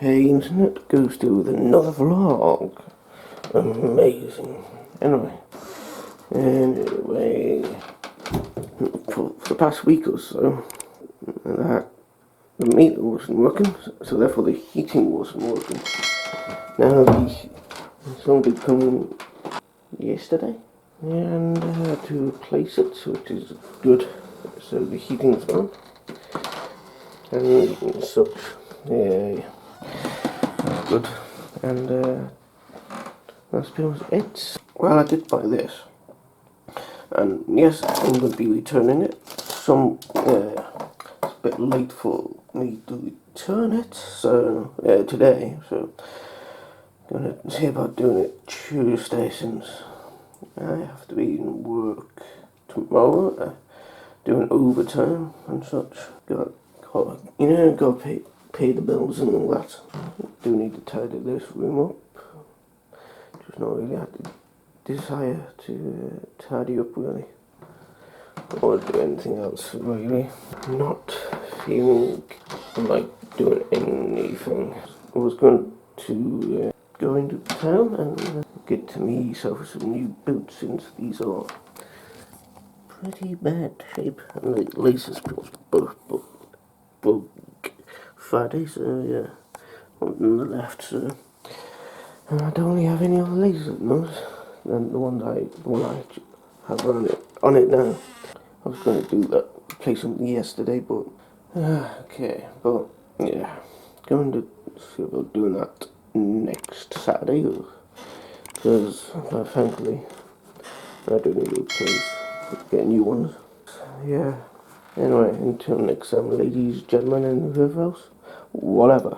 Hey internet, goes to with another vlog. Amazing. Anyway, for the past week or so, the meter wasn't working, so therefore the heating wasn't working. Now someone did come yesterday, and I had to replace it, which is good. So the heating's gone, and such. Yeah. Good, and that's pretty much it. Well, I did buy this, and yes, I'm going to be returning it. It's a bit late for me to return it, so today. So I'm going to see about doing it Tuesday, since I have to be in work tomorrow, doing overtime and such. Got to pay the bills and all that. Do need to tidy this room up. Just not really had the desire to tidy up really, or do anything else really. Not feeling like doing anything. I was going to go into town and get to myself some new boots, since these are pretty bad shape, and the laces both broke Friday, so yeah, on the left, so. And I don't really have any other lasers at the moment than the one I have on it now. I was going to do that, play something yesterday, but okay, but yeah, going to see about doing that next Saturday, because thankfully I do need to get new ones. Yeah. Anyway, until next time, ladies, gentlemen, and whoever else, whatever.